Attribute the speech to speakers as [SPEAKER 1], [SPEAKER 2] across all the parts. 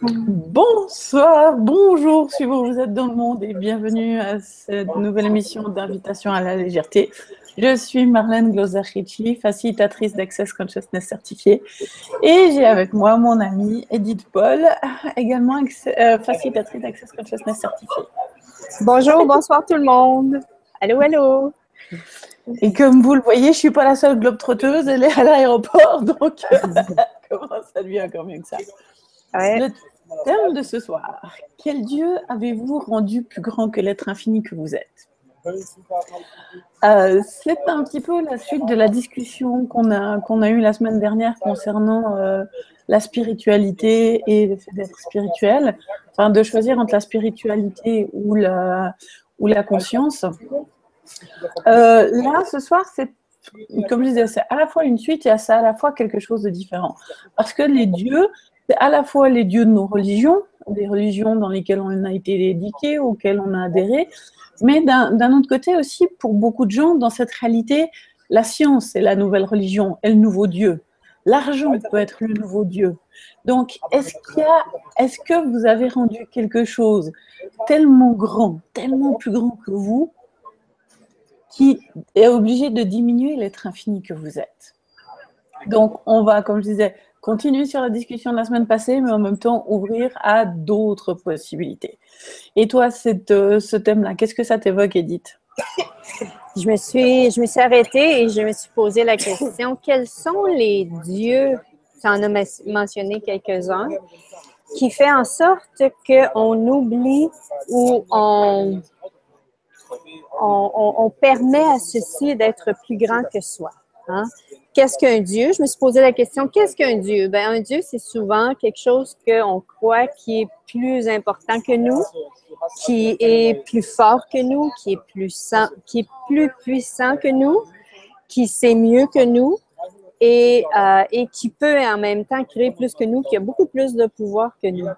[SPEAKER 1] Bonsoir, bonjour, si vous êtes dans le monde et bienvenue à cette nouvelle émission d'invitation à la légèreté. Je suis Marlène Gloser-Ritchie, facilitatrice d'Access Consciousness certifiée et j'ai avec moi mon amie Edith Paul, également facilitatrice d'Access Consciousness certifiée.
[SPEAKER 2] Bonjour, bonsoir tout le monde. Allô, allô.
[SPEAKER 1] Et comme vous le voyez, je ne suis pas la seule globe-trotteuse, elle est à l'aéroport, donc comment ça devient encore mieux que ça.
[SPEAKER 2] Ouais.
[SPEAKER 1] Le thème de ce soir, quel Dieu avez-vous rendu plus grand que l'être infini que vous êtes? C'est un petit peu la suite de la discussion qu'on a eue la semaine dernière concernant la spiritualité et le fait d'être spirituel, enfin de choisir entre la spiritualité ou la conscience. Là, ce soir, c'est, comme je disais, c'est à la fois une suite et c'est à la fois quelque chose de différent. Parce que les dieux, c'est à la fois les dieux de nos religions, des religions dans lesquelles on a été éduqués, auxquelles on a adhéré, mais d'un autre côté aussi, pour beaucoup de gens, dans cette réalité, la science est la nouvelle religion, est le nouveau Dieu. L'argent peut être le nouveau Dieu. Donc, est-ce que vous avez rendu quelque chose tellement grand, tellement plus grand que vous, qui est obligé de diminuer l'être infini que vous êtes? Donc, on va, comme je disais, continuer sur la discussion de la semaine passée, mais en même temps ouvrir à d'autres possibilités. Et toi, ce thème-là, qu'est-ce que ça t'évoque, Edith?
[SPEAKER 2] Je me suis arrêtée et je me suis posé la question, quels sont les dieux, tu en as mentionné quelques-uns, qui fait en sorte qu'on oublie ou on permet à ceci d'être plus grand que soi. Hein? Qu'est-ce qu'un Dieu? Je me suis posé la question, qu'est-ce qu'un Dieu? Ben, un Dieu, c'est souvent quelque chose qu'on croit qui est plus important que nous, qui est plus fort que nous, qui est plus puissant que nous, qui sait mieux que nous et qui peut en même temps créer plus que nous, qui a beaucoup plus de pouvoir que nous.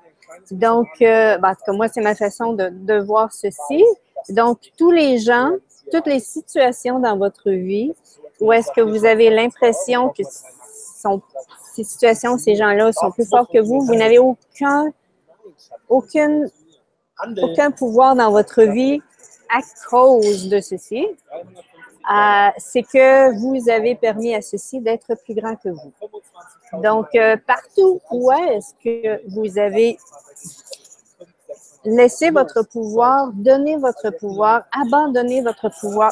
[SPEAKER 2] Donc, en tout cas, moi, c'est ma façon de voir ceci. Donc, tous les gens, toutes les situations dans votre vie où est-ce que vous avez l'impression que ces situations, ces gens-là sont plus forts que vous n'avez aucun pouvoir dans votre vie à cause de ceci. C'est que vous avez permis à ceci d'être plus grand que vous. Donc, partout où est-ce que vous avez laissé votre pouvoir, donné votre pouvoir, abandonné votre pouvoir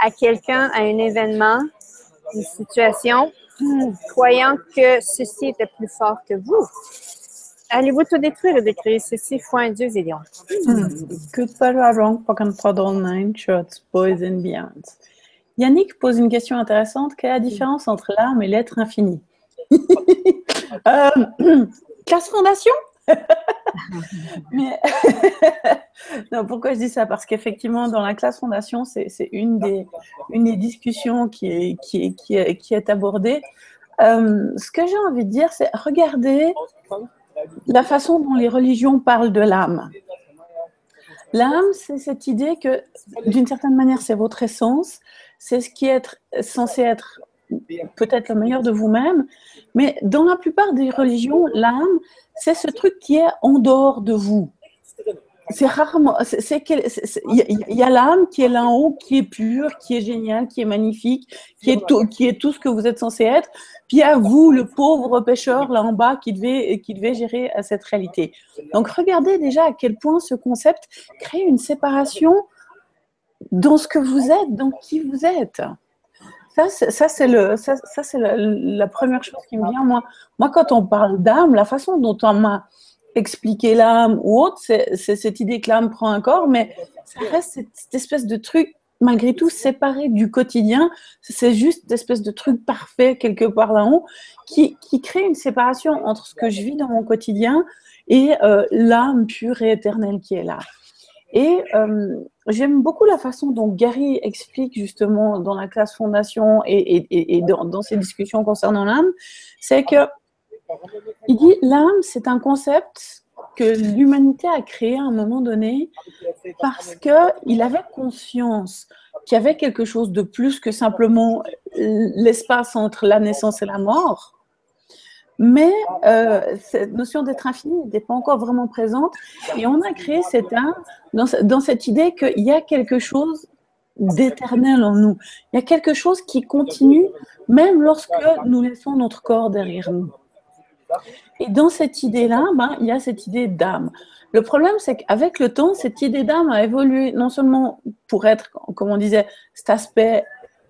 [SPEAKER 2] à quelqu'un, à un événement, une situation, croyant que ceci était plus fort que vous, allez-vous tout détruire et détruire ceci, foi un Dieu et lion.
[SPEAKER 1] Good, bad, or wrong, pocket all nine shorts, boys and beyond. Yannick pose une question intéressante. Quelle est la différence entre l'âme et l'être infini? Classe fondation. Mais non, pourquoi je dis ça? Parce qu'effectivement, dans la classe fondation, c'est une des discussions qui est abordée. Ce que j'ai envie de dire, c'est regarder la façon dont les religions parlent de l'âme. L'âme, c'est cette idée que, d'une certaine manière, c'est votre essence, c'est ce qui est censé être peut-être le meilleur de vous-même, mais dans la plupart des religions, l'âme, c'est ce truc qui est en dehors de vous. C'est rarement, il y a l'âme qui est là en haut, qui est pure, qui est géniale, qui est magnifique, qui est tout ce que vous êtes censé être. Puis à vous, le pauvre pêcheur là en bas, qui devait gérer cette réalité. Donc regardez déjà à quel point ce concept crée une séparation dans ce que vous êtes, dans qui vous êtes. Ça, c'est la première chose qui me vient. Moi, quand on parle d'âme, la façon dont on m'a expliqué l'âme ou autre, c'est cette idée que l'âme prend un corps, mais ça reste cette espèce de truc, malgré tout, séparé du quotidien. C'est juste cette espèce de truc parfait quelque part là-haut qui crée une séparation entre ce que je vis dans mon quotidien et l'âme pure et éternelle qui est là. Et j'aime beaucoup la façon dont Gary explique justement dans la classe fondation et dans ces discussions concernant l'âme, c'est que il dit l'âme, c'est un concept que l'humanité a créé à un moment donné parce qu'il avait conscience qu'il y avait quelque chose de plus que simplement l'espace entre la naissance et la mort. mais cette notion d'être infini n'était pas encore vraiment présente. Et on a créé cet art dans cette idée qu'il y a quelque chose d'éternel en nous. Il y a quelque chose qui continue même lorsque nous laissons notre corps derrière nous. Et dans cette idée-là, il y a cette idée d'âme. Le problème, c'est qu'avec le temps, cette idée d'âme a évolué non seulement pour être, comme on disait, cet aspect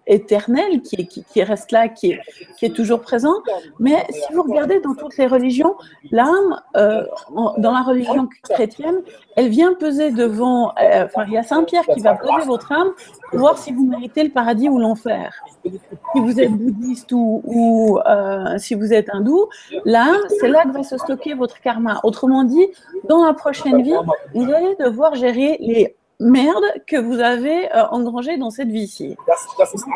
[SPEAKER 1] éternel qui reste là, qui est toujours présent, mais si vous regardez dans toutes les religions, l'âme, dans la religion chrétienne, elle vient peser devant, il y a Saint Pierre qui va peser votre âme pour voir si vous méritez le paradis ou l'enfer. Si vous êtes bouddhiste ou si vous êtes hindou, l'âme, c'est là que va se stocker votre karma. Autrement dit, dans la prochaine vie, vous allez devoir gérer les merdes que vous avez engrangées dans cette vie-ci.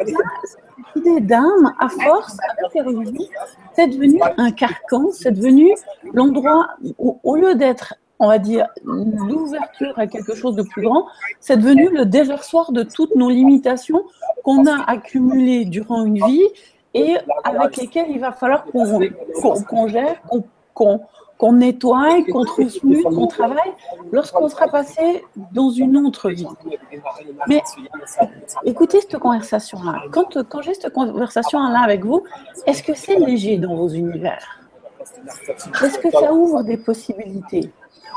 [SPEAKER 1] Cette idée d'âme, à force, avec les religions, c'est devenu un carcan, c'est devenu l'endroit où, au lieu d'être, on va dire, l'ouverture à quelque chose de plus grand, c'est devenu le déversoir de toutes nos limitations qu'on a accumulées durant une vie et avec lesquelles il va falloir qu'on gère, qu'on nettoie, qu'on transmute, qu'on travaille lorsqu'on sera passé dans une autre vie. Mais écoutez cette conversation-là. Quand j'ai cette conversation-là avec vous, est-ce que c'est léger dans vos univers? Est-ce que ça ouvre des possibilités?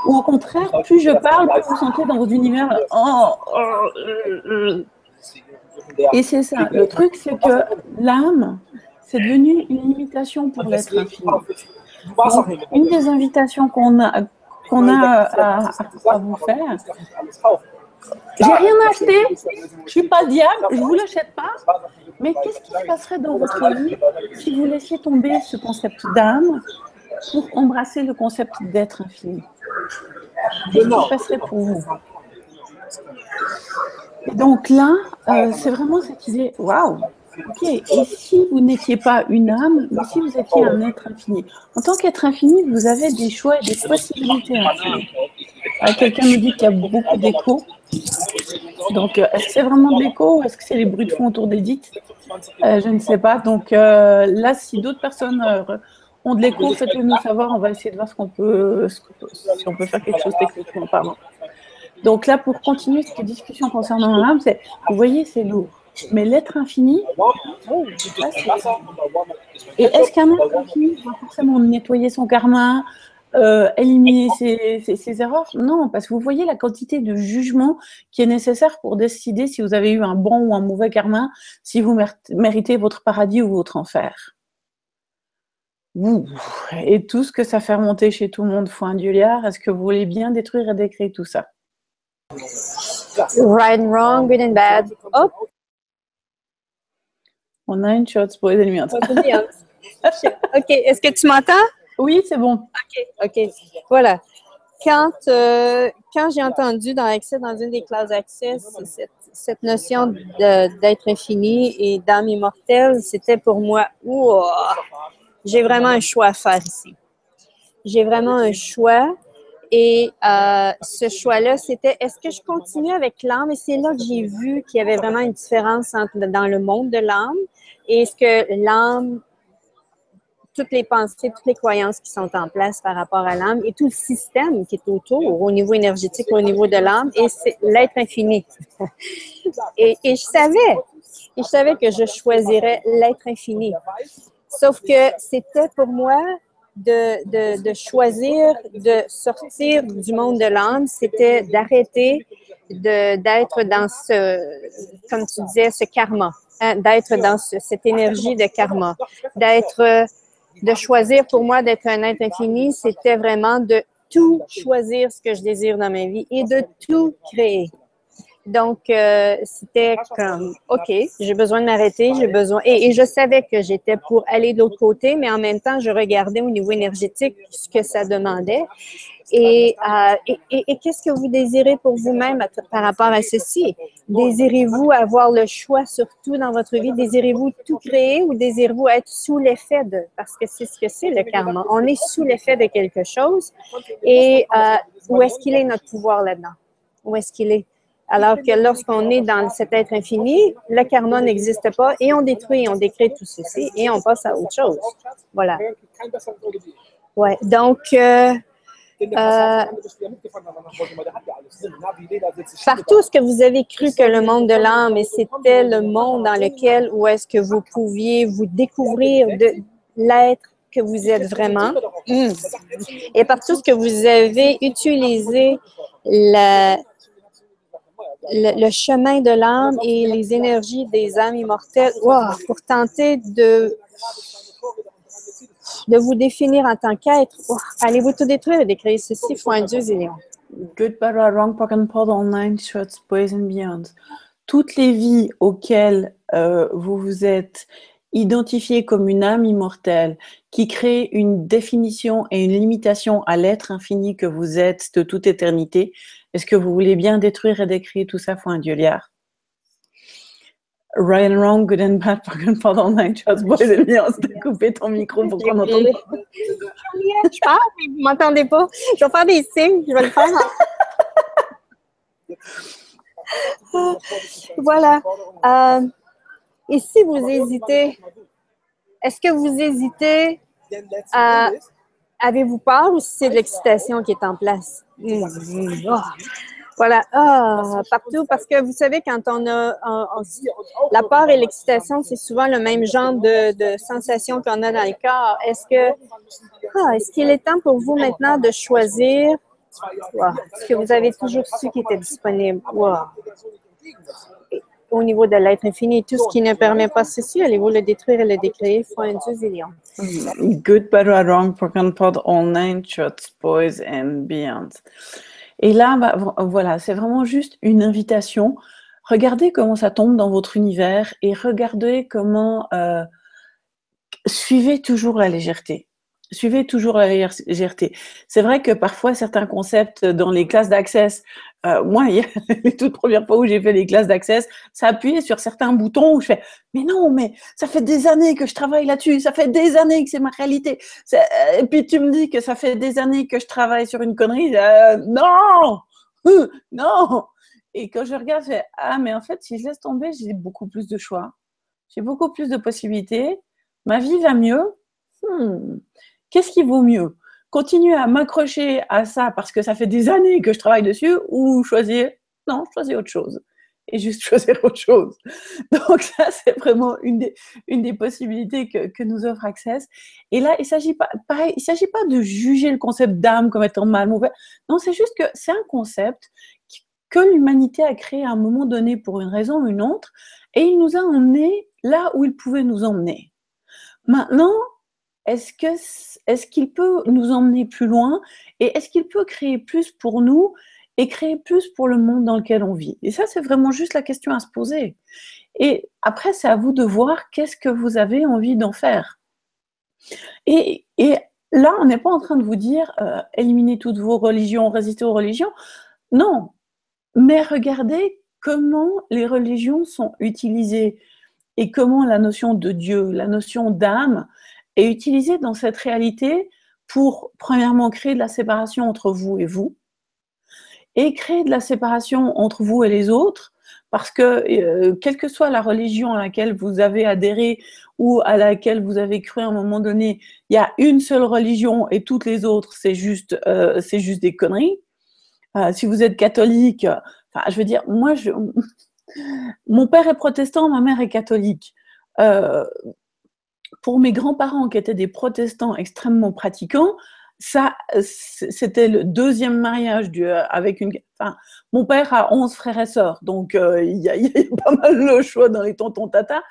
[SPEAKER 1] Ou au contraire, plus je parle, plus vous sentez dans vos univers Et c'est ça. Le truc, c'est que l'âme, c'est devenu une limitation pour l'être infini. Donc, une des invitations qu'on a à vous faire, j'ai rien acheté, je suis pas le diable, je vous l'achète pas, mais qu'est-ce qui se passerait dans votre vie si vous laissiez tomber ce concept d'âme pour embrasser le concept d'être infini? Qu'est-ce qui se passerait pour vous? Et donc là, c'est vraiment cette idée, waouh, ok, et si vous n'étiez pas une âme, mais si vous étiez un être infini? En tant qu'être infini, vous avez des choix et des possibilités infinies. Quelqu'un me dit qu'il y a beaucoup d'écho. Donc, est-ce que c'est vraiment de l'écho ou est-ce que c'est les bruits de fond autour d'Edith? Je ne sais pas. Donc là, si d'autres personnes ont de l'écho, faites-le nous savoir. On va essayer de voir si on peut faire quelque chose techniquement, pardon. Donc là, pour continuer cette discussion concernant l'âme, vous voyez, c'est lourd. Mais l'être infini, et est-ce qu'un être infini va forcément nettoyer son karma, éliminer ses erreurs? Non, parce que vous voyez la quantité de jugement qui est nécessaire pour décider si vous avez eu un bon ou un mauvais karma, si vous méritez votre paradis ou votre enfer. Ouh. Et tout ce que ça fait remonter chez tout le monde, foin du liard, est-ce que vous voulez bien détruire et décrire tout ça?
[SPEAKER 2] Right and wrong, good and bad. Oh.
[SPEAKER 1] On a une chose pour les ennemis.
[SPEAKER 2] OK. Est-ce que tu m'entends?
[SPEAKER 1] Oui, c'est bon.
[SPEAKER 2] OK. Voilà. Quand j'ai entendu dans Access, dans une des classes Access, cette notion d'être infini et d'âme immortelle, c'était pour moi, j'ai vraiment un choix à faire ici. J'ai vraiment un choix. Et ce choix-là, c'était est-ce que je continue avec l'âme? Et c'est là que j'ai vu qu'il y avait vraiment une différence dans le monde de l'âme et ce que l'âme, toutes les pensées, toutes les croyances qui sont en place par rapport à l'âme et tout le système qui est autour, au niveau énergétique, au niveau de l'âme, et c'est l'être infini. et je savais que je choisirais l'être infini. Sauf que c'était pour moi de choisir de sortir du monde de l'âme, c'était d'arrêter d'être dans comme tu disais, ce karma, hein, d'être dans cette énergie de karma, de choisir pour moi d'être un être infini, c'était vraiment de tout choisir ce que je désire dans ma vie et de tout créer. Donc, c'était comme, OK, j'ai besoin de m'arrêter, et je savais que j'étais pour aller de l'autre côté, mais en même temps, je regardais au niveau énergétique ce que ça demandait. Et qu'est-ce que vous désirez pour vous-même par rapport à ceci? Désirez-vous avoir le choix sur tout dans votre vie? Désirez-vous tout créer ou désirez-vous être sous l'effet de? Parce que c'est ce que c'est le karma. On est sous l'effet de quelque chose. Et où est-ce qu'il est notre pouvoir là-dedans? Où est-ce qu'il est? Alors que lorsqu'on est dans cet être infini, le karma n'existe pas et on détruit, on décrète tout ceci et on passe à autre chose. Voilà. Ouais. Donc, partout ce que vous avez cru que le monde de l'âme, et c'était le monde dans lequel où est-ce que vous pouviez vous découvrir de l'être que vous êtes vraiment. Et partout ce que vous avez utilisé le chemin de l'âme et les énergies des âmes immortelles pour tenter de vous définir en tant qu'être. Allez-vous tout détruire et décréer ceci, foi un Dieu Zélion.
[SPEAKER 1] Good, bad, or wrong, Pokken Pod, Online, Shots, Boys and Beyond. Toutes les vies auxquelles vous vous êtes identifié comme une âme immortelle qui crée une définition et une limitation à l'être infini que vous êtes de toute éternité, est-ce que vous voulez bien détruire et décrire tout ça, foi un Dieu liard? Right and wrong, good and bad, Pokken Pod, Online, Shots, Boys and Beyond. T'as coupé ton micro pour qu'on entende.
[SPEAKER 2] Je parle, mais vous ne m'entendez pas. Je vais faire des signes, je vais le faire. Voilà. Et si vous hésitez, est-ce que vous hésitez à... Avez-vous peur ou c'est de l'excitation qui est en place? Voilà. Partout, parce que vous savez, quand on a... la peur et l'excitation, c'est souvent le même genre de sensation qu'on a dans le corps. Est-ce qu'il est temps pour vous maintenant de choisir ce que vous avez toujours su qui était disponible? Au niveau de l'être infini, tout ce qui ne permet pas ceci, allez-vous le détruire et le décréer, foi un Dieu Zélion.
[SPEAKER 1] Good, bad, or wrong, Pokken Pod, Online, Shots, Boys and Beyond. Et là, voilà, c'est vraiment juste une invitation. Regardez comment ça tombe dans votre univers et regardez comment suivez toujours la légèreté. Suivez toujours la légèreté. C'est vrai que parfois, certains concepts dans les classes d'Access, moi, les toutes premières fois où j'ai fait les classes d'Access, ça appuyait sur certains boutons où je fais « Mais non, mais ça fait des années que je travaille là-dessus, ça fait des années que c'est ma réalité. » Et puis tu me dis que ça fait des années que je travaille sur une connerie. Non, non. Et quand je regarde, je fais « Ah, mais en fait, si je laisse tomber, j'ai beaucoup plus de choix. J'ai beaucoup plus de possibilités. Ma vie va mieux. Qu'est-ce qui vaut mieux? Continuer à m'accrocher à ça parce que ça fait des années que je travaille dessus ou choisir autre chose et juste choisir autre chose. Donc ça, c'est vraiment une des possibilités que nous offre Access. Et là, il s'agit pas de juger le concept d'âme comme étant mal, mauvais. Non, c'est juste que c'est un concept que l'humanité a créé à un moment donné pour une raison ou une autre et il nous a emmenés là où il pouvait nous emmener. Maintenant, est-ce qu'il peut nous emmener plus loin et est-ce qu'il peut créer plus pour nous et créer plus pour le monde dans lequel on vit? Et ça, c'est vraiment juste la question à se poser. Et après, c'est à vous de voir qu'est-ce que vous avez envie d'en faire. Et là, on n'est pas en train de vous dire éliminez toutes vos religions, résistez aux religions. Non, mais regardez comment les religions sont utilisées et comment la notion de Dieu, la notion d'âme est utilisée dans cette réalité pour, premièrement, créer de la séparation entre vous et créer de la séparation entre vous et les autres, parce que quelle que soit la religion à laquelle vous avez adhéré ou à laquelle vous avez cru à un moment donné, il y a une seule religion et toutes les autres, c'est juste des conneries. Si vous êtes catholique, je veux dire, mon père est protestant, ma mère est catholique. Pour mes grands-parents qui étaient des protestants extrêmement pratiquants, ça, c'était le deuxième mariage avec une... Enfin, mon père a 11 frères et sœurs, donc il y a pas mal le choix dans les tontons tata.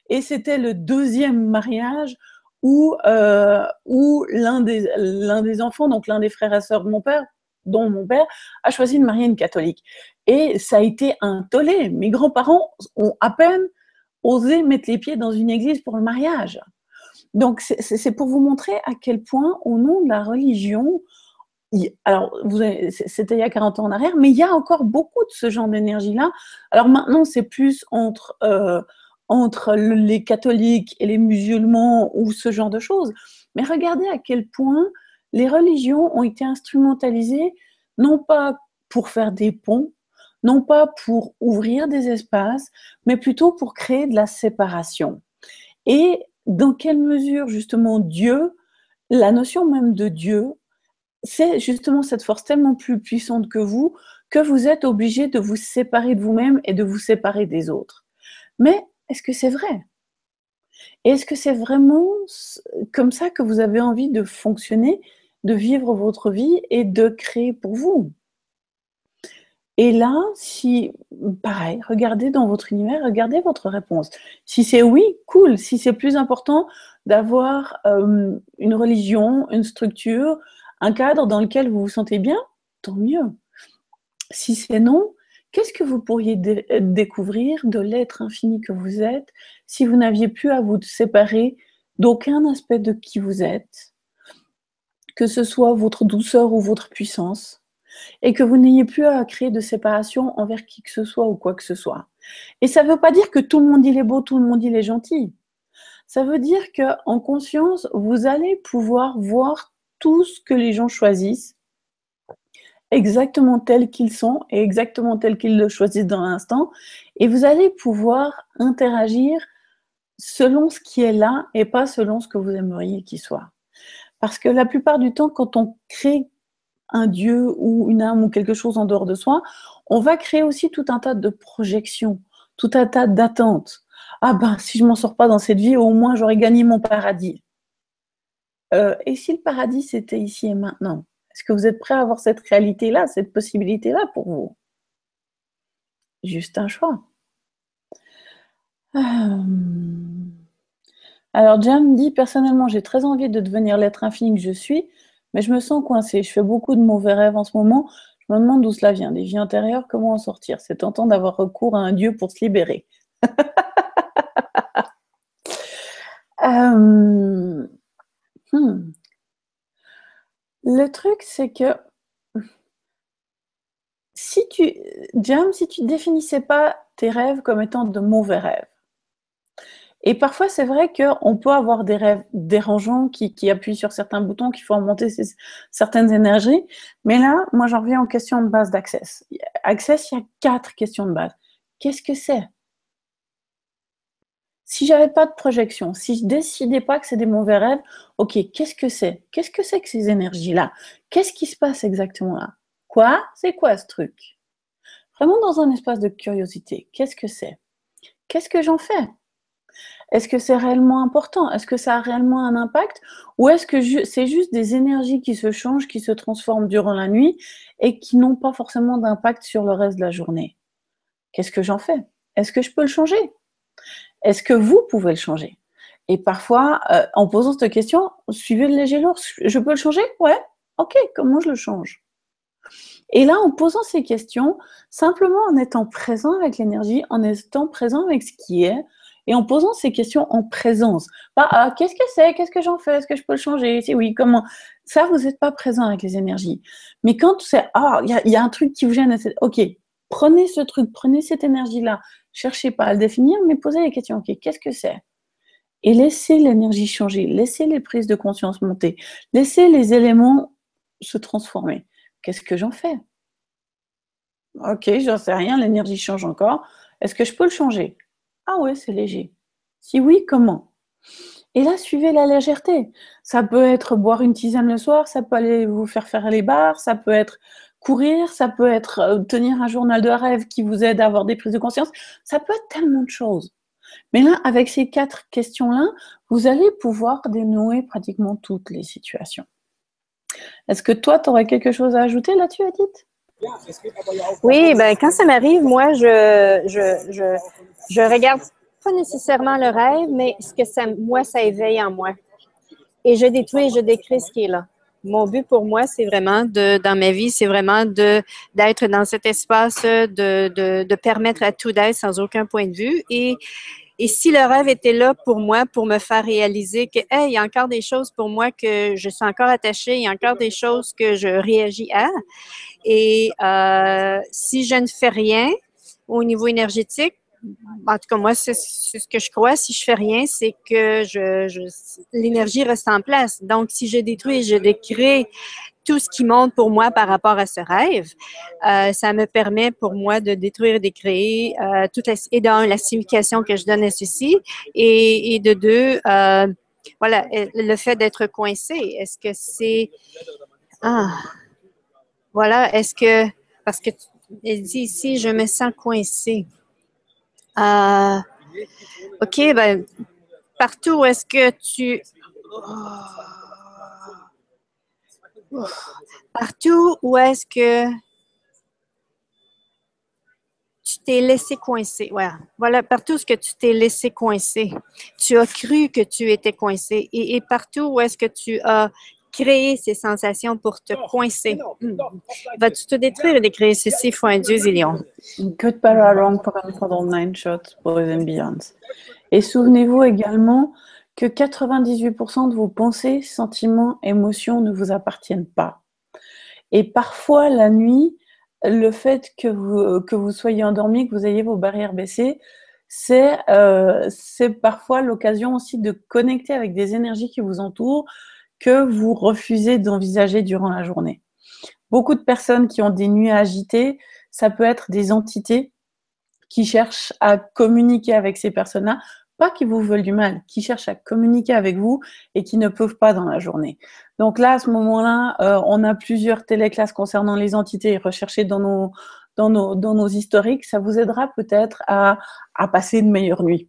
[SPEAKER 1] Et c'était le deuxième mariage où l'un des enfants, donc l'un des frères et sœurs de mon père, dont mon père, a choisi de marier une catholique. Et ça a été un tollé. Mes grands-parents ont à peine osé mettre les pieds dans une église pour le mariage. Donc, c'est pour vous montrer à quel point, au nom de la religion, alors, c'était il y a 40 ans en arrière, mais il y a encore beaucoup de ce genre d'énergie-là. Alors maintenant, c'est plus entre les catholiques et les musulmans ou ce genre de choses. Mais regardez à quel point les religions ont été instrumentalisées, non pas pour faire des ponts, non pas pour ouvrir des espaces, mais plutôt pour créer de la séparation. Et dans quelle mesure, justement, Dieu, la notion même de Dieu, c'est justement cette force tellement plus puissante que vous êtes obligé de vous séparer de vous-même et de vous séparer des autres. Mais est-ce que c'est vrai? Et est-ce que c'est vraiment comme ça que vous avez envie de fonctionner, de vivre votre vie et de créer pour vous? Et là, si pareil, regardez dans votre univers, regardez votre réponse. Si c'est oui, cool. Si c'est plus important d'avoir, une religion, une structure, un cadre dans lequel vous vous sentez bien, tant mieux. Si c'est non, qu'est-ce que vous pourriez découvrir de l'être infini que vous êtes, si vous n'aviez plus à vous séparer d'aucun aspect de qui vous êtes, que ce soit votre douceur ou votre puissance, et que vous n'ayez plus à créer de séparation envers qui que ce soit ou quoi que ce soit. Et ça ne veut pas dire que tout le monde il est beau, tout le monde il est gentil. Ça veut dire qu'en conscience, vous allez pouvoir voir tout ce que les gens choisissent exactement tels qu'ils sont et exactement tels qu'ils le choisissent dans l'instant. Et vous allez pouvoir interagir selon ce qui est là et pas selon ce que vous aimeriez qu'il soit. Parce que la plupart du temps, quand on crée un dieu ou une âme ou quelque chose en dehors de soi, on va créer aussi tout un tas de projections, tout un tas d'attentes. Ah ben, si je m'en sors pas dans cette vie, au moins j'aurais gagné mon paradis. Et si le paradis c'était ici et maintenant? Est-ce que vous êtes prêt à avoir cette réalité-là, cette possibilité-là pour vous? Juste un choix. Alors, Jam dit, personnellement, j'ai très envie de devenir l'être infini que je suis, mais je me sens coincée. Je fais beaucoup de mauvais rêves en ce moment. Je me demande d'où cela vient. Des vies antérieures, comment en sortir? C'est tentant d'avoir recours à un dieu pour se libérer. Le truc, c'est que Jam, si tu définissais pas tes rêves comme étant de mauvais rêves, et parfois, c'est vrai qu'on peut avoir des rêves dérangeants qui appuient sur certains boutons, qui font remonter certaines énergies. Mais là, moi, j'en reviens aux questions de base d'Access. Access, il y a 4 questions de base. Qu'est-ce que c'est? Si j'avais pas de projection, si je décidais pas que c'est des mauvais rêves, ok, qu'est-ce que c'est? Qu'est-ce que c'est que ces énergies-là? Qu'est-ce qui se passe exactement là? Quoi? C'est quoi ce truc? Vraiment dans un espace de curiosité. Qu'est-ce que c'est? Qu'est-ce que j'en fais? Est-ce que c'est réellement important? Est-ce que ça a réellement un impact? Ou est-ce que c'est juste des énergies qui se changent, qui se transforment durant la nuit et qui n'ont pas forcément d'impact sur le reste de la journée? Qu'est-ce que j'en fais? Est-ce que je peux le changer? Est-ce que vous pouvez le changer? Et parfois, en posant cette question, suivez le léger lourd. Je peux le changer? Ouais. Ok, comment je le change? Et là, en posant ces questions, simplement en étant présent avec l'énergie, en étant présent avec ce qui est, et en posant ces questions en présence. Pas ah, qu'est-ce que c'est? Qu'est-ce que j'en fais? Est-ce que je peux le changer? Si oui, comment? Ça, vous n'êtes pas présent avec les énergies. Mais quand c'est ah, il y a un truc qui vous gêne, ok, prenez ce truc, prenez cette énergie-là, cherchez pas à le définir, mais posez les questions. Ok, qu'est-ce que c'est? Et laissez l'énergie changer, laissez les prises de conscience monter, laissez les éléments se transformer. Qu'est-ce que j'en fais? Ok, j'en sais rien, l'énergie change encore. Est-ce que je peux le changer? Ah ouais, c'est léger. Si oui, comment? Et là, suivez la légèreté. Ça peut être boire une tisane le soir, ça peut aller vous faire les barres, ça peut être courir, ça peut être tenir un journal de rêve qui vous aide à avoir des prises de conscience. Ça peut être tellement de choses. Mais là, avec ces 4 questions-là, vous allez pouvoir dénouer pratiquement toutes les situations. Est-ce que toi, tu aurais quelque chose à ajouter là-dessus, Edith?
[SPEAKER 2] Oui, ben quand ça m'arrive, moi, je regarde pas nécessairement le rêve, mais ce que ça éveille en moi. Et je détruis et je décris ce qui est là. Mon but pour moi, c'est vraiment dans ma vie, c'est vraiment d'être dans cet espace, de permettre à tout d'être sans aucun point de vue. Et si le rêve était là pour moi, pour me faire réaliser que, hey, il y a encore des choses pour moi que je suis encore attachée, il y a encore des choses que je réagis à. Et si je ne fais rien au niveau énergétique, en tout cas, moi, c'est ce que je crois. Si je fais rien, c'est que l'énergie reste en place. Donc, si je détruis et je décrée tout ce qui monte pour moi par rapport à ce rêve. Ça me permet pour moi de détruire et de créer et d'un, la signification que je donne à ceci, et de deux, voilà, le fait d'être coincé. Est-ce que c'est... Ah, voilà, est-ce que... Parce que elle dit ici, je me sens coincé. OK, ben, partout où est-ce que tu... Partout où est-ce que tu t'es laissé coincer. Voilà. Voilà, partout où tu t'es laissé coincer. Tu as cru que tu étais coincé. Et partout où est-ce que tu as créé ces sensations pour te coincer. Vas-tu te détruire et décréer ceci fois un Dieu zillion?
[SPEAKER 1] Good Paralong for 9 shots, Boys and Beyonds. Et souvenez-vous également que 98% de vos pensées, sentiments, émotions ne vous appartiennent pas. Et parfois, la nuit, le fait que vous soyez endormi, que vous ayez vos barrières baissées, c'est parfois l'occasion aussi de connecter avec des énergies qui vous entourent que vous refusez d'envisager durant la journée. Beaucoup de personnes qui ont des nuits agitées, ça peut être des entités qui cherchent à communiquer avec ces personnes-là, pas qui vous veulent du mal, qui cherchent à communiquer avec vous et qui ne peuvent pas dans la journée. Donc là, à ce moment-là, on a plusieurs téléclasses concernant les entités recherchées dans nos historiques. Ça vous aidera peut-être à passer une meilleure nuit.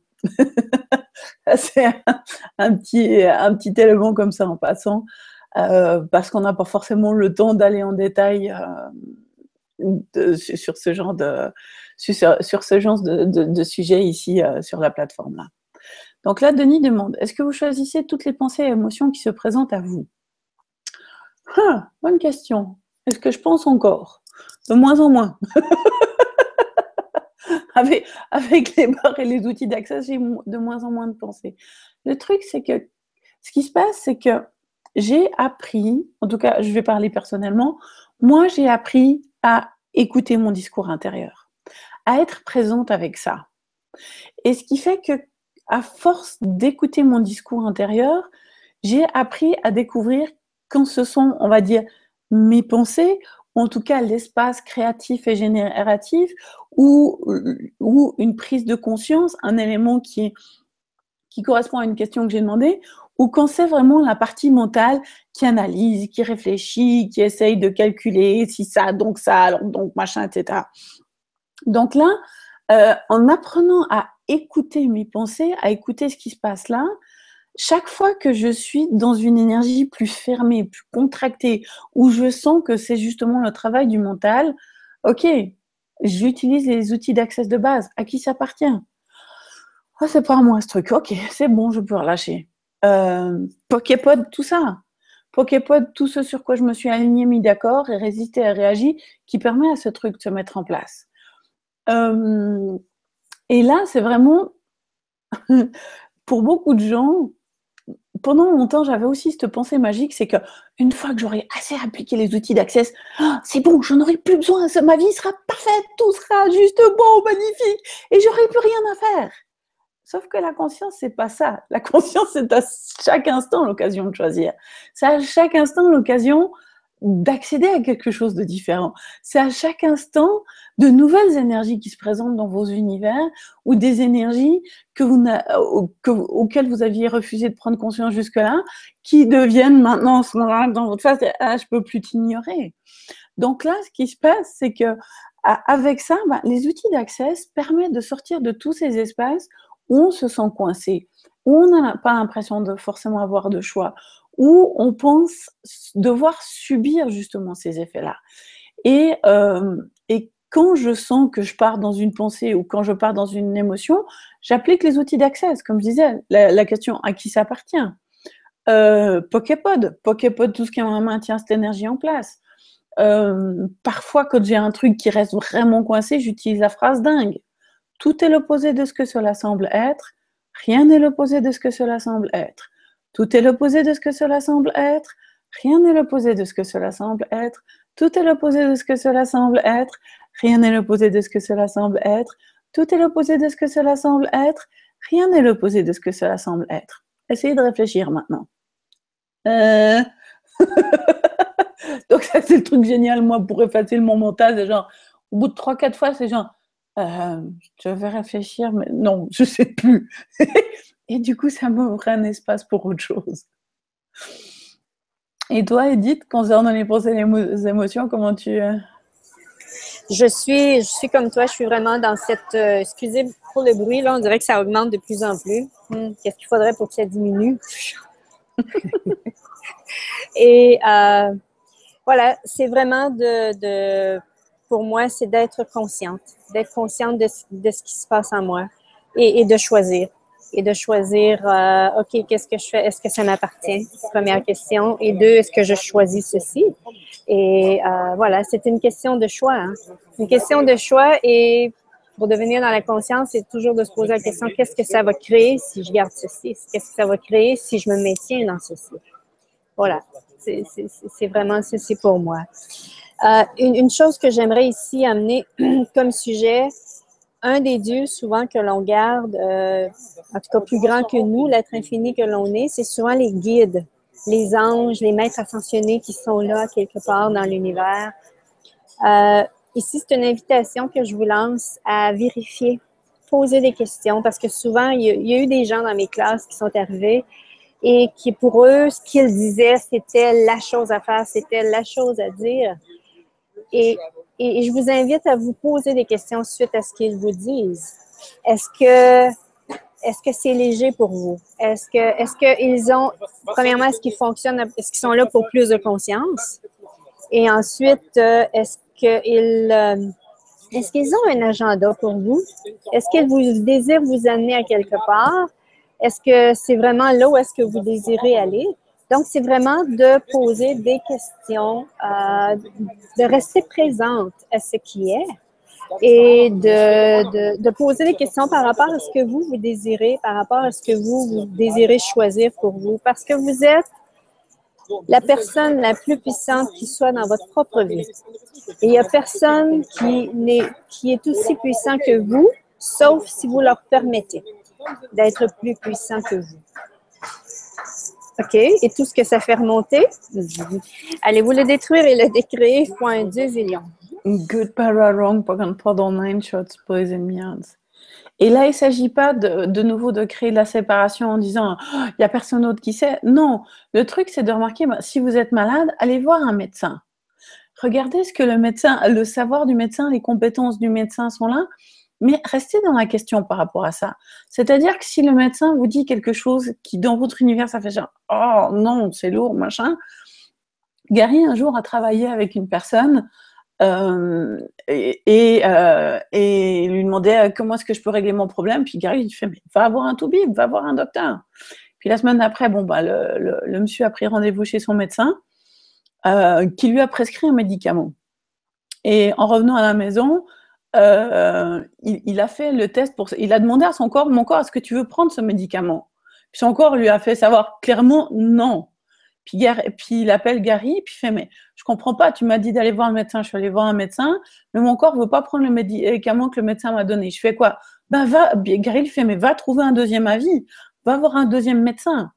[SPEAKER 1] C'est un petit élément comme ça en passant, parce qu'on n'a pas forcément le temps d'aller en détail sur ce genre de sujet ici sur la plateforme là. Donc là, Denis demande, est-ce que vous choisissez toutes les pensées et émotions qui se présentent à vous? Bonne question. Est-ce que je pense encore? De moins en moins. Avec les barres et les outils d'accès, j'ai de moins en moins de pensées. Le truc, c'est que ce qui se passe, c'est que j'ai appris, en tout cas, je vais parler personnellement, moi, j'ai appris à écouter mon discours intérieur, à être présente avec ça. Et ce qui fait que, à force d'écouter mon discours intérieur, j'ai appris à découvrir quand ce sont, on va dire, mes pensées, ou en tout cas l'espace créatif et génératif, ou une prise de conscience, un élément qui correspond à une question que j'ai demandée, ou quand c'est vraiment la partie mentale qui analyse, qui réfléchit, qui essaye de calculer si ça, donc machin, etc. Donc là, en apprenant à écouter mes pensées, à écouter ce qui se passe là, chaque fois que je suis dans une énergie plus fermée, plus contractée, où je sens que c'est justement le travail du mental, ok, j'utilise les outils d'accès de base. À qui ça appartient? Oh, c'est pas à moi ce truc. Ok, c'est bon, je peux relâcher. Poképod, tout ça. Poképod, tout ce sur quoi je me suis alignée, mis d'accord et résisté et réagi, qui permet à ce truc de se mettre en place. Et là, c'est vraiment, pour beaucoup de gens, pendant longtemps, j'avais aussi cette pensée magique, c'est que une fois que j'aurai assez appliqué les outils d'accès, c'est bon, je n'aurai plus besoin, ma vie sera parfaite, tout sera juste beau, magnifique, et j'aurai plus rien à faire. Sauf que la conscience, c'est pas ça. La conscience, c'est à chaque instant l'occasion de choisir. C'est à chaque instant l'occasion d'accéder à quelque chose de différent. C'est à chaque instant de nouvelles énergies qui se présentent dans vos univers ou des énergies auxquelles vous aviez refusé de prendre conscience jusque-là, qui deviennent maintenant dans votre face, je peux plus t'ignorer. Donc là, ce qui se passe, c'est que avec ça, les outils d'accès permettent de sortir de tous ces espaces où on se sent coincé, où on n'a pas l'impression de forcément avoir de choix, où on pense devoir subir justement ces effets-là. Et quand je sens que je pars dans une pensée ou quand je pars dans une émotion, j'applique les outils d'accès. Comme je disais, la question à qui ça appartient. Poképod, tout ce qui maintient cette énergie en place. Parfois, quand j'ai un truc qui reste vraiment coincé, j'utilise la phrase dingue. Tout est l'opposé de ce que cela semble être. Rien n'est l'opposé de ce que cela semble être. Tout est l'opposé de ce que cela semble être. Rien n'est l'opposé de ce que cela semble être. Tout est l'opposé de ce que cela semble être. Rien n'est l'opposé de ce que cela semble être. Tout est l'opposé de ce que cela semble être. Rien n'est l'opposé de ce que cela semble être. Essayez de réfléchir maintenant. Donc Donc ça, c'est le truc génial, moi, pour effacer mon mental. C'est genre, au bout de 3-4 fois, c'est genre, je vais réfléchir, mais non, je sais plus. Et du coup, ça m'ouvre un espace pour autre chose. Et toi, Edith, concernant les pensées et les émotions, comment tu...
[SPEAKER 2] Je suis comme toi, je suis vraiment dans cette, excusez pour le bruit, là, on dirait que ça augmente de plus en plus. Qu'est-ce qu'il faudrait pour que ça diminue? Et voilà, c'est vraiment pour moi, c'est d'être consciente de ce qui se passe en moi et de choisir. Et de choisir, OK, qu'est-ce que je fais? Est-ce que ça m'appartient? Première question. Et deux, est-ce que je choisis ceci? Et voilà, c'est une question de choix. Hein? Une question de choix et pour devenir dans la conscience, c'est toujours de se poser la question, qu'est-ce que ça va créer si je garde ceci? Qu'est-ce que ça va créer si je me maintiens dans ceci? Voilà, c'est vraiment ceci pour moi. Une chose que j'aimerais ici amener comme sujet, un des dieux souvent que l'on garde, en tout cas plus grand que nous, l'être infini que l'on est, c'est souvent les guides, les anges, les maîtres ascensionnés qui sont là quelque part dans l'univers. Ici, c'est une invitation que je vous lance à vérifier, poser des questions, parce que souvent, il y a eu des gens dans mes classes qui sont arrivés et qui, pour eux, ce qu'ils disaient, c'était la chose à faire, c'était la chose à dire. Et je vous invite à vous poser des questions suite à ce qu'ils vous disent. Est-ce que c'est léger pour vous? Est-ce qu'ils ont, premièrement, est-ce qu'ils fonctionnent, est-ce qu'ils sont là pour plus de conscience? Et ensuite, est-ce qu'ils ont un agenda pour vous? Est-ce qu'ils vous désirent vous amener à quelque part? Est-ce que c'est vraiment là où est-ce que vous désirez aller? Donc, c'est vraiment de poser des questions, de rester présente à ce qui est et de poser des questions par rapport à ce que vous désirez, par rapport à ce que vous désirez choisir pour vous. Parce que vous êtes la personne la plus puissante qui soit dans votre propre vie. Et il n'y a personne qui est aussi puissant que vous, sauf si vous leur permettez d'être plus puissant que vous. OK? Et tout ce que ça fait remonter, allez-vous le détruire et le décréer fois un dieu zillion.
[SPEAKER 1] Good para wrong, pendant 9 shots, poison mians. Et là, il ne s'agit pas de nouveau de créer de la séparation en disant il n'y a personne d'autre qui sait. Non, le truc, c'est de remarquer, si vous êtes malade, allez voir un médecin. Regardez ce que le savoir du médecin, les compétences du médecin sont là, mais restez dans la question par rapport à ça. C'est-à-dire que si le médecin vous dit quelque chose qui, dans votre univers, ça fait genre oh non, c'est lourd, machin. Gary, un jour, a travaillé avec une personne et lui demandait comment est-ce que je peux régler mon problème. Puis Gary lui fait mais va voir un toubib, va voir un docteur. Puis la semaine d'après, le monsieur a pris rendez-vous chez son médecin qui lui a prescrit un médicament. Et en revenant à la maison, il a fait le test il a demandé à son corps, mon corps, est-ce que tu veux prendre ce médicament? Puis son corps lui a fait savoir clairement non. Puis il appelle Gary, puis il fait mais je comprends pas, tu m'as dit d'aller voir un médecin, je suis allée voir un médecin, mais mon corps veut pas prendre le médicament que le médecin m'a donné. Je fais quoi? Gary lui fait mais va trouver un deuxième avis, va voir un deuxième médecin.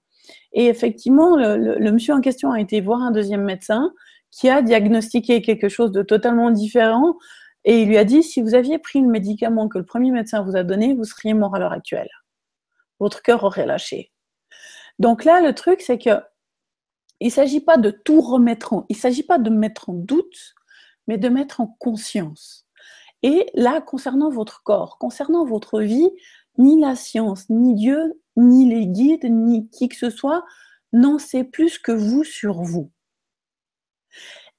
[SPEAKER 1] Et effectivement, le monsieur en question a été voir un deuxième médecin qui a diagnostiqué quelque chose de totalement différent et il lui a dit si vous aviez pris le médicament que le premier médecin vous a donné, vous seriez mort à l'heure actuelle. Votre cœur aurait lâché. Donc là, le truc, c'est que il ne s'agit pas de tout remettre il ne s'agit pas de mettre en doute, mais de mettre en conscience. Et là, concernant votre corps, concernant votre vie, ni la science, ni Dieu, ni les guides, ni qui que ce soit, n'en sait plus que vous sur vous.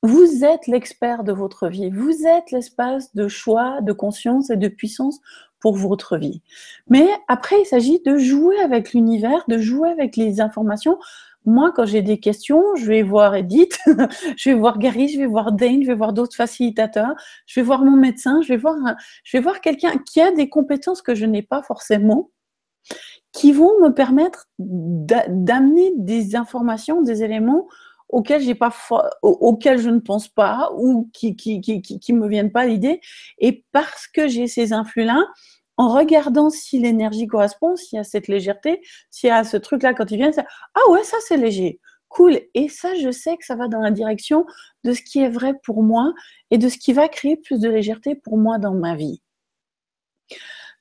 [SPEAKER 1] Vous êtes l'expert de votre vie. Vous êtes l'espace de choix, de conscience et de puissance pour votre vie. Mais après, il s'agit de jouer avec l'univers, de jouer avec les informations. Moi, quand j'ai des questions, je vais voir Edith, je vais voir Gary, je vais voir Dane, je vais voir d'autres facilitateurs, je vais voir mon médecin, je vais voir quelqu'un qui a des compétences que je n'ai pas forcément, qui vont me permettre d'amener des informations, des éléments auxquels je ne pense pas ou qui me viennent pas à l'idée. Et parce que j'ai ces influx-là, en regardant si l'énergie correspond, s'il y a cette légèreté, s'il y a ce truc-là quand il vient, ah ouais, ça c'est léger. cool. Et ça, je sais que ça va dans la direction de ce qui est vrai pour moi et de ce qui va créer plus de légèreté pour moi dans ma vie.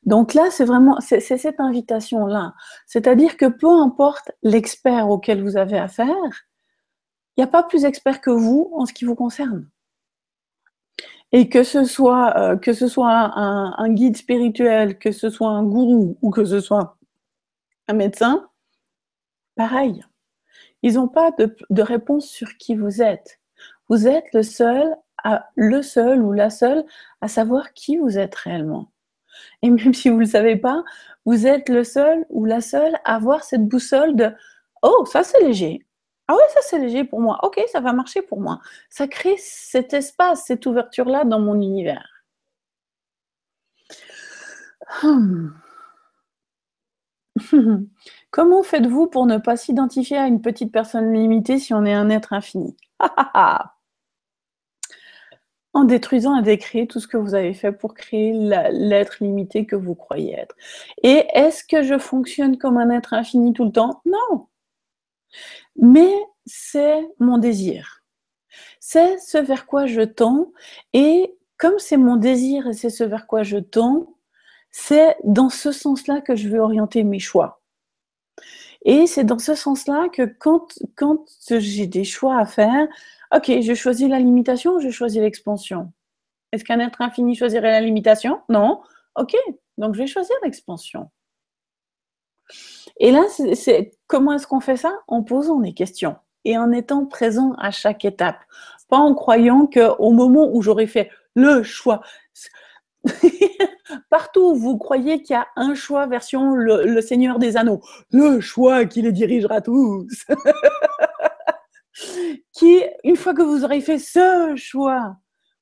[SPEAKER 1] Donc là, c'est cette invitation-là. C'est-à-dire que peu importe l'expert auquel vous avez affaire, il n'y a pas plus expert que vous en ce qui vous concerne. Et que ce soit un guide spirituel, que ce soit un gourou ou que ce soit un médecin, pareil. Ils n'ont pas de réponse sur qui vous êtes. Vous êtes le seul ou la seule à savoir qui vous êtes réellement. Et même si vous ne le savez pas, vous êtes le seul ou la seule à avoir cette boussole de « Oh, ça c'est léger. Ah ouais, ça c'est léger pour moi. Ok, ça va marcher pour moi. » Ça crée cet espace, cette ouverture-là dans mon univers. Comment faites-vous pour ne pas s'identifier à une petite personne limitée si on est un être infini? En détruisant et décréer tout ce que vous avez fait pour créer l'être limité que vous croyez être. Et est-ce que je fonctionne comme un être infini tout le temps? Non. Mais c'est mon désir. C'est ce vers quoi je tends. Et comme c'est mon désir et c'est ce vers quoi je tends, c'est dans ce sens-là que je vais orienter mes choix. Et c'est dans ce sens-là que quand j'ai des choix à faire, ok, je choisis la limitation ou je choisis l'expansion? Est-ce qu'un être infini choisirait la limitation? Non. Ok, donc je vais choisir l'expansion. Et là, comment est-ce qu'on fait ça? En posant des questions et en étant présent à chaque étape. Pas en croyant qu'au moment où j'aurai fait le choix, partout où vous croyez qu'il y a un choix version le Seigneur des Anneaux, le choix qui les dirigera tous, qui, une fois que vous aurez fait ce choix,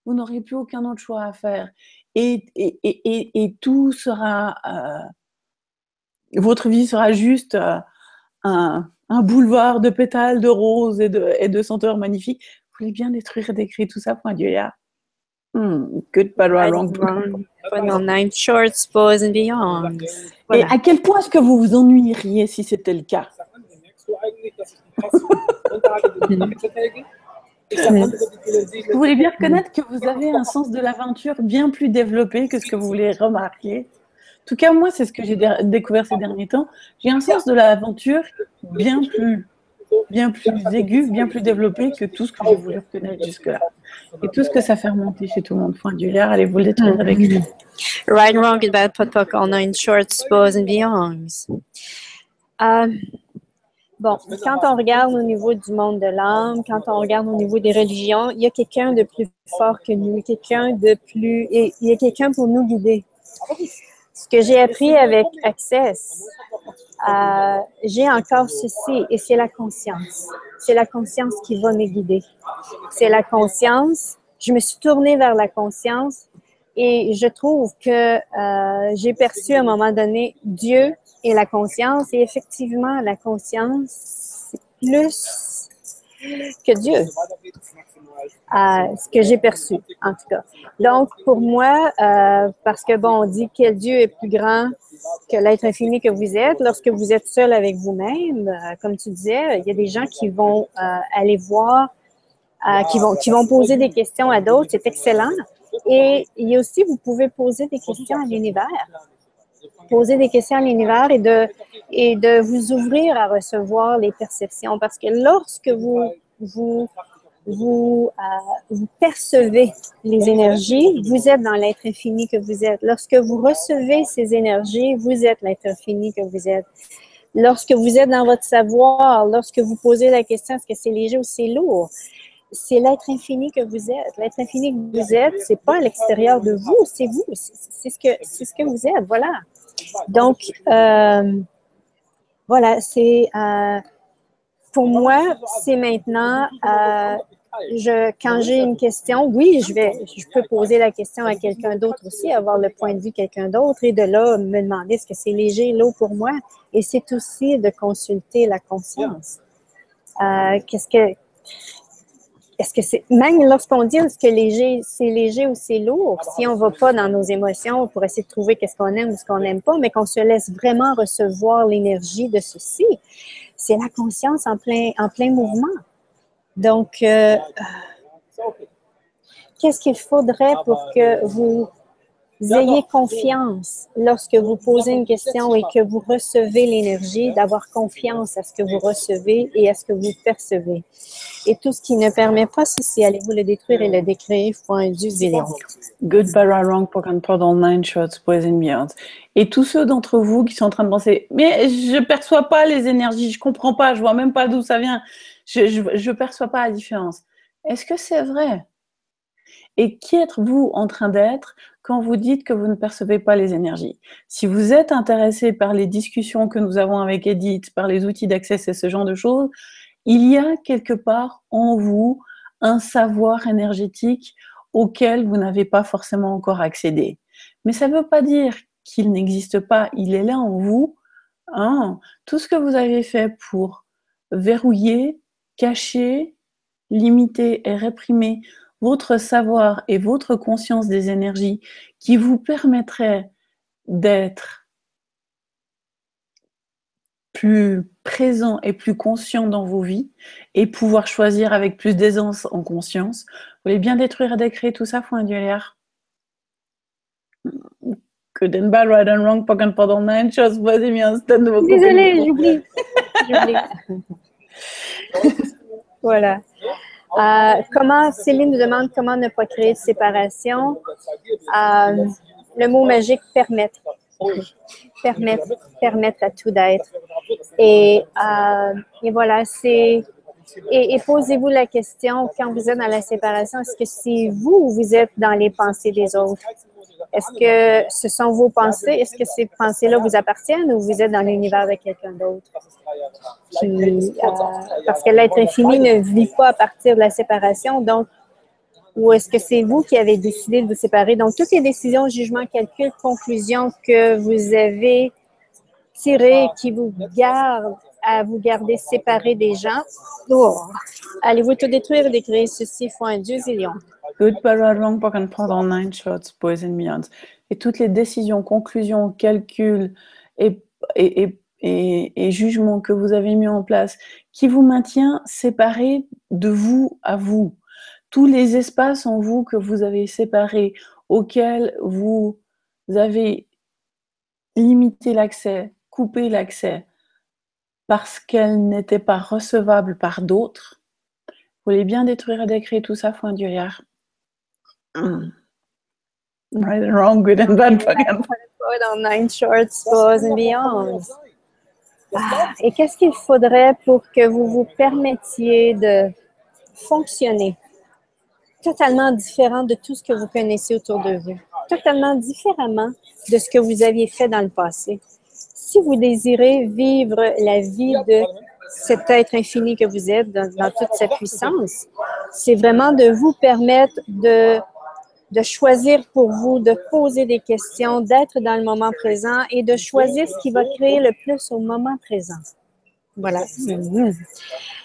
[SPEAKER 1] vous n'aurez plus aucun autre choix à faire. Et tout sera... votre vie sera juste un boulevard de pétales, de roses et de senteurs magnifiques. Vous voulez bien détruire et décrire tout ça, point Dieu, yeah. Good, bad, right, wrong.
[SPEAKER 2] Nine shorts, boys and beyond.
[SPEAKER 1] Voilà. Et à quel point est-ce que vous vous ennuieriez si c'était le cas? Vous voulez bien reconnaître que vous avez un sens de l'aventure bien plus développé que ce que vous voulez remarquer. En tout cas, moi, c'est ce que j'ai découvert ces derniers temps. J'ai un sens de l'aventure bien plus aigu, bien plus développé que tout ce que j'ai voulu reconnaître jusque-là. Et tout ce que ça fait remonter chez tout le monde. Point du l'air, allez vous le détruire avec lui.
[SPEAKER 2] Right and wrong, good, bad, pot, poc, all nine shorts, boys and beyonds. Bon, quand on regarde au niveau du monde de l'âme, quand on regarde au niveau des religions, il y a quelqu'un de plus fort que nous, il y a quelqu'un pour nous guider. Ce que j'ai appris avec Access, j'ai encore ceci, et c'est la conscience. C'est la conscience qui va me guider. C'est la conscience. Je me suis tournée vers la conscience et je trouve que j'ai perçu à un moment donné Dieu et la conscience. Et effectivement, la conscience, c'est plus que Dieu. Ce que j'ai perçu, en tout cas. Donc, pour moi, parce que, bon, on dit que Dieu est plus grand que l'être infini que vous êtes. Lorsque vous êtes seul avec vous-même, comme tu disais, il y a des gens qui vont aller voir, qui vont poser des questions à d'autres. C'est excellent. Et il y a aussi, vous pouvez poser des questions à l'univers. Poser des questions à l'univers et de vous ouvrir à recevoir les perceptions. Parce que lorsque vous percevez les énergies, vous êtes dans l'être infini que vous êtes. Lorsque vous recevez ces énergies, vous êtes l'être infini que vous êtes. Lorsque vous êtes dans votre savoir, lorsque vous posez la question, est-ce que c'est léger ou c'est lourd? C'est l'être infini que vous êtes. L'être infini que vous êtes, c'est pas à l'extérieur de vous, c'est vous. C'est ce que vous êtes, voilà. Donc, voilà, c'est... pour moi, c'est maintenant, quand j'ai une question, oui, je peux poser la question à quelqu'un d'autre aussi, avoir le point de vue de quelqu'un d'autre et de là, me demander est-ce que c'est léger, lourd pour moi. Et c'est aussi de consulter la conscience. Est-ce que c'est, même lorsqu'on dit est-ce que c'est léger ou c'est lourd, si on ne va pas dans nos émotions pour essayer de trouver qu'est-ce qu'on aime ou ce qu'on n'aime pas, mais qu'on se laisse vraiment recevoir l'énergie de ceci, c'est la conscience en plein mouvement. Donc, qu'est-ce qu'il faudrait pour que vous ayez confiance lorsque vous posez une question et que vous recevez l'énergie, d'avoir confiance à ce que vous recevez et à ce que vous percevez. Et tout ce qui ne permet pas ceci, allez-vous le détruire et le décréer, foi du zélion.
[SPEAKER 1] Good, bad, wrong, pocan, pardon, nine shots, poison, beyond. Et tous ceux d'entre vous qui sont en train de penser, mais je perçois pas les énergies, je comprends pas, je vois même pas d'où ça vient, je perçois pas la différence. Est-ce que c'est vrai? Et qui êtes-vous en train d'être quand vous dites que vous ne percevez pas les énergies? Si vous êtes intéressé par les discussions que nous avons avec Edith, par les outils d'accès et ce genre de choses, il y a quelque part en vous un savoir énergétique auquel vous n'avez pas forcément encore accédé. Mais ça ne veut pas dire qu'il n'existe pas, il est là en vous. Hein. Tout ce que vous avez fait pour verrouiller, cacher, limiter et réprimer votre savoir et votre conscience des énergies qui vous permettraient d'être plus présent et plus conscient dans vos vies et pouvoir choisir avec plus d'aisance en conscience. Vous voulez bien détruire et décréer tout ça, point duelière? Good and bad, right and wrong, poc and pardon, nine shots, vas-y, mis un stand de vos copains.
[SPEAKER 2] Désolée, j'oublie. Voilà. Céline nous demande comment ne pas créer de séparation. Le mot magique permettre. Permettre à tout d'être. Et voilà, et posez-vous la question, quand vous êtes dans la séparation, est-ce que c'est vous ou vous êtes dans les pensées des autres? Est-ce que ce sont vos pensées? Est-ce que ces pensées-là vous appartiennent ou vous êtes dans l'univers de quelqu'un d'autre? Parce que l'être infini ne vit pas à partir de la séparation, donc, ou est-ce que c'est vous qui avez décidé de vous séparer? Donc, toutes les décisions, jugements, calculs, conclusions que vous avez tirées, qui vous gardent à vous garder séparés des gens, allez-vous tout détruire et décrire ceci, fois un Dieu zillion.
[SPEAKER 1] Good, bad, wrong, poc and pardon, nine shots, poison, beyond. Et toutes les décisions, conclusions, calculs et jugements que vous avez mis en place, qui vous maintient séparés de vous à vous. Tous les espaces en vous que vous avez séparés, auxquels vous avez limité l'accès, coupé l'accès, parce qu'elles n'étaient pas recevables par d'autres, vous voulez bien détruire et décrire tout ça, point duelière. Right and wrong, good and bad.
[SPEAKER 2] Dans Nine Shorts, Pause and Beyond. Et qu'est-ce qu'il faudrait pour que vous vous permettiez de fonctionner totalement différent de tout ce que vous connaissez autour de vous, totalement différemment de ce que vous aviez fait dans le passé? Si vous désirez vivre la vie de cet être infini que vous êtes dans toute sa puissance, c'est vraiment de vous permettre de choisir pour vous, de poser des questions, d'être dans le moment présent et de choisir ce qui va créer le plus au moment présent. Voilà.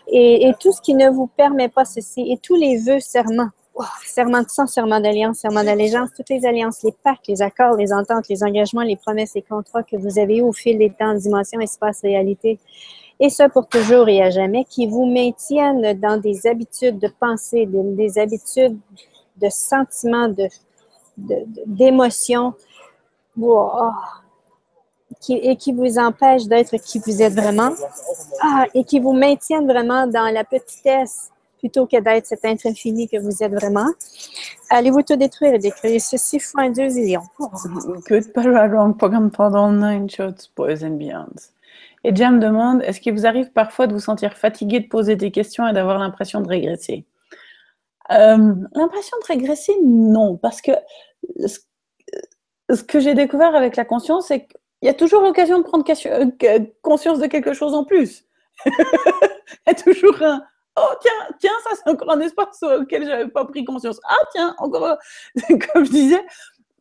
[SPEAKER 2] Et tout ce qui ne vous permet pas ceci, et tous les vœux, serments, serment de sang, serment d'alliance, serment d'allégeance, toutes les alliances, les pactes, les accords, les ententes, les engagements, les promesses, les contrats que vous avez eus au fil des temps, dimension, espace, réalité, et ça pour toujours et à jamais, qui vous maintiennent dans des habitudes de pensée, des habitudes de sentiments, d'émotions, et qui vous empêchent d'être qui vous êtes vraiment, et qui vous maintiennent vraiment dans la petitesse plutôt que d'être cet être infini que vous êtes vraiment. Allez-vous tout détruire et décrire ceci, fois un Dieu zillion.
[SPEAKER 1] Good, bad, wrong, poc pardon, nine shots, poison, beyond. Et Jam demande, est-ce qu'il vous arrive parfois de vous sentir fatigué de poser des questions et d'avoir l'impression de régresser? L'impression de régresser, non, parce que ce que j'ai découvert avec la conscience, c'est qu'il y a toujours l'occasion de prendre conscience de quelque chose en plus. Il y a toujours un « Oh, tiens, ça c'est encore un espace auquel je n'avais pas pris conscience. Ah, tiens, encore… » Comme je disais,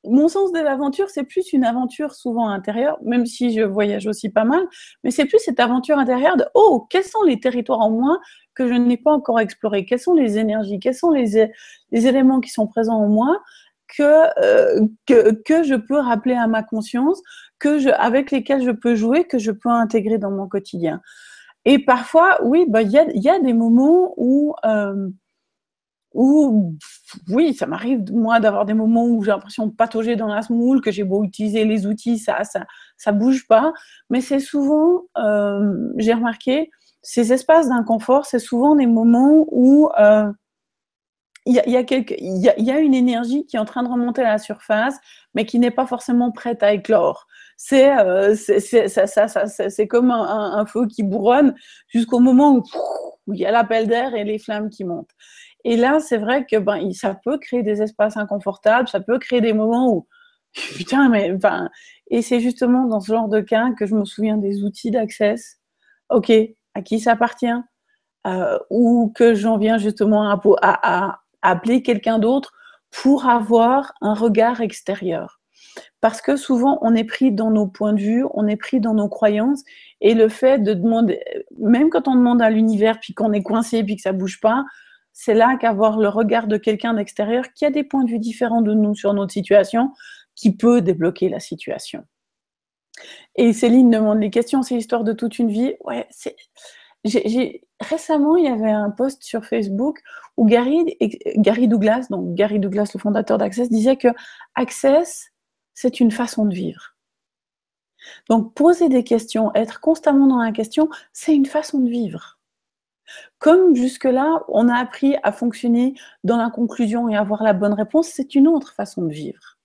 [SPEAKER 1] mon sens de l'aventure, c'est plus une aventure souvent intérieure, même si je voyage aussi pas mal, mais c'est plus cette aventure intérieure de « Oh, quels sont les territoires en moi que je n'ai pas encore explorés? Quelles sont les énergies? Quels sont les éléments qui sont présents en moi que je peux rappeler à ma conscience, avec lesquels je peux jouer, que je peux intégrer dans mon quotidien ?» Et parfois, oui, bah, y a des moments où, oui, ça m'arrive, moi, d'avoir des moments où j'ai l'impression de patauger dans la semoule, que j'ai beau utiliser les outils, ça bouge pas. Mais c'est souvent, j'ai remarqué, ces espaces d'inconfort, c'est souvent des moments où il y a une énergie qui est en train de remonter à la surface, mais qui n'est pas forcément prête à éclore. C'est comme un feu qui bourronne jusqu'au moment où il y a l'appel d'air et les flammes qui montent. Et là, c'est vrai que ça peut créer des espaces inconfortables, ça peut créer des moments où putain, mais enfin, et c'est justement dans ce genre de cas que je me souviens des outils d'Access. Ok, à qui ça appartient? Ou que j'en viens justement à appeler quelqu'un d'autre pour avoir un regard extérieur. Parce que souvent, on est pris dans nos points de vue, on est pris dans nos croyances, et le fait de demander, même quand on demande à l'univers, puis qu'on est coincé, puis que ça bouge pas, c'est là qu'avoir le regard de quelqu'un d'extérieur qui a des points de vue différents de nous sur notre situation, qui peut débloquer la situation. Et Céline demande les questions, c'est l'histoire de toute une vie. Ouais, récemment, il y avait un post sur Facebook où Gary Douglas, donc Gary Douglas, le fondateur d'Access, disait que Access, c'est une façon de vivre. Donc, poser des questions, être constamment dans la question, c'est une façon de vivre. Comme jusque-là, on a appris à fonctionner dans la conclusion et avoir la bonne réponse, c'est une autre façon de vivre.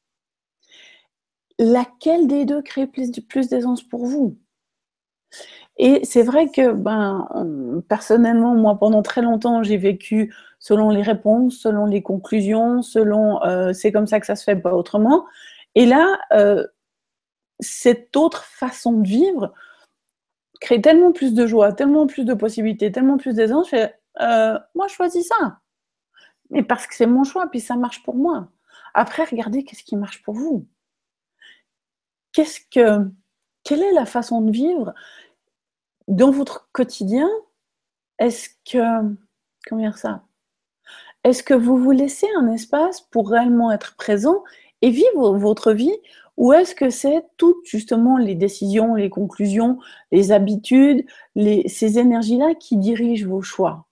[SPEAKER 1] Laquelle des deux crée plus d'aisance pour vous? Et c'est vrai que, personnellement, moi, pendant très longtemps, j'ai vécu selon les réponses, selon les conclusions, selon c'est comme ça que ça se fait, pas autrement. Et là, cette autre façon de vivre crée tellement plus de joie, tellement plus de possibilités, tellement plus d'aisance. Moi, je choisis ça. Mais parce que c'est mon choix, puis ça marche pour moi. Après, regardez qu'est-ce qui marche pour vous. Quelle est la façon de vivre dans votre quotidien? Est-ce que, comment dire ça? Est-ce que vous vous laissez un espace pour réellement être présent et vivre votre vie? Ou est-ce que c'est toutes justement les décisions, les conclusions, les habitudes, ces énergies-là qui dirigent vos choix?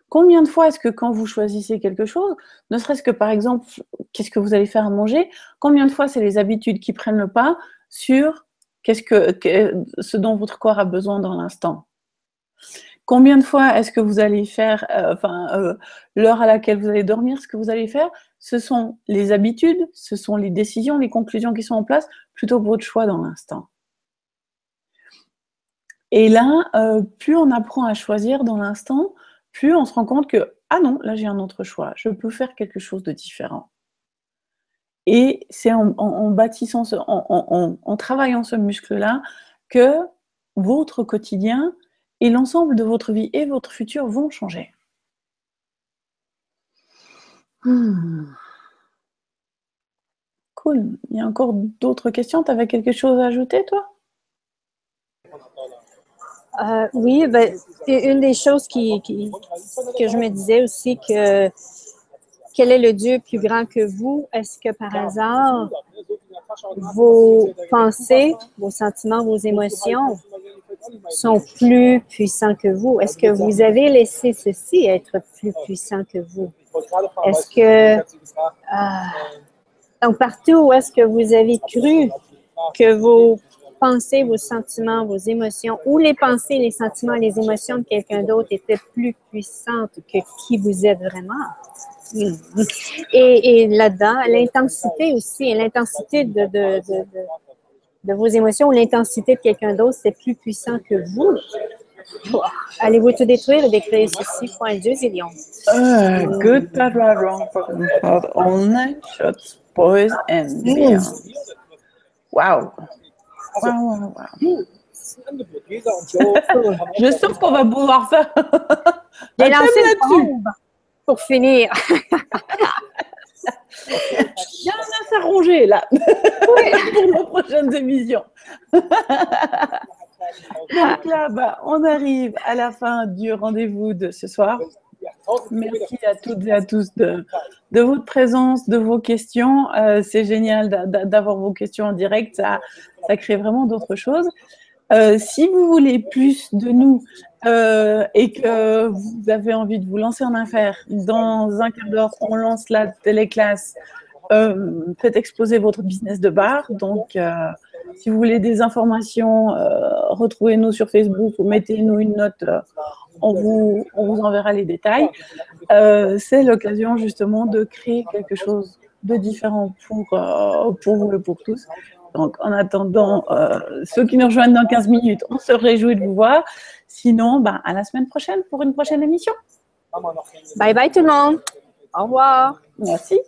[SPEAKER 1] Combien de fois est-ce que quand vous choisissez quelque chose, ne serait-ce que par exemple, qu'est-ce que vous allez faire à manger, combien de fois c'est les habitudes qui prennent le pas sur ce dont votre corps a besoin dans l'instant? Combien de fois est-ce que vous allez faire, l'heure à laquelle vous allez dormir, ce que vous allez faire, ce sont les habitudes, ce sont les décisions, les conclusions qui sont en place, plutôt que votre choix dans l'instant. Et là, plus on apprend à choisir dans l'instant, plus on se rend compte que ah non, là j'ai un autre choix, je peux faire quelque chose de différent. Et c'est en bâtissant, en travaillant ce muscle-là, que votre quotidien et l'ensemble de votre vie et votre futur vont changer. Cool. Il y a encore d'autres questions? Tu avais quelque chose à ajouter, toi?
[SPEAKER 2] Oui, une des choses que je me disais aussi, que quel est le Dieu plus grand que vous? Est-ce que par hasard, vos pensées, vos sentiments, vos émotions sont plus puissants que vous? Est-ce que vous avez laissé ceci être plus puissant que vous? Est-ce que, donc partout où est-ce que vous avez cru que vos pensées, vos sentiments, vos émotions, ou les pensées, les sentiments, les émotions de quelqu'un d'autre étaient plus puissantes que qui vous êtes vraiment? Et là-dedans, l'intensité aussi, l'intensité de vos émotions, l'intensité de quelqu'un d'autre, c'est plus puissant que vous. Allez-vous tout détruire et décréer ceci pour un Dieu zillion?
[SPEAKER 1] Good, bad, right, wrong, broken heart, all night, shots, boys and beyond. Wow. Wow. Je sens qu'on va pouvoir faire
[SPEAKER 2] J'ai lancé une bombe pour finir.
[SPEAKER 1] Il y en a à s'arranger là pour nos prochaines émissions. Donc là, on arrive à la fin du rendez-vous de ce soir. Merci à toutes et à tous de votre présence, de vos questions. C'est génial d'avoir vos questions en direct. Ça crée vraiment d'autres choses. Si vous voulez plus de nous et que vous avez envie de vous lancer en affaires, dans un quart d'heure, on lance la téléclasse. Faites exploser votre business de bar. Donc, si vous voulez des informations, retrouvez-nous sur Facebook ou mettez-nous une note. On vous enverra les détails. C'est l'occasion justement de créer quelque chose de différent pour vous et pour tous. Donc, en attendant, ceux qui nous rejoignent dans 15 minutes, on se réjouit de vous voir. Sinon, à la semaine prochaine pour une prochaine émission.
[SPEAKER 2] Bye bye tout le monde. Au revoir.
[SPEAKER 1] Merci.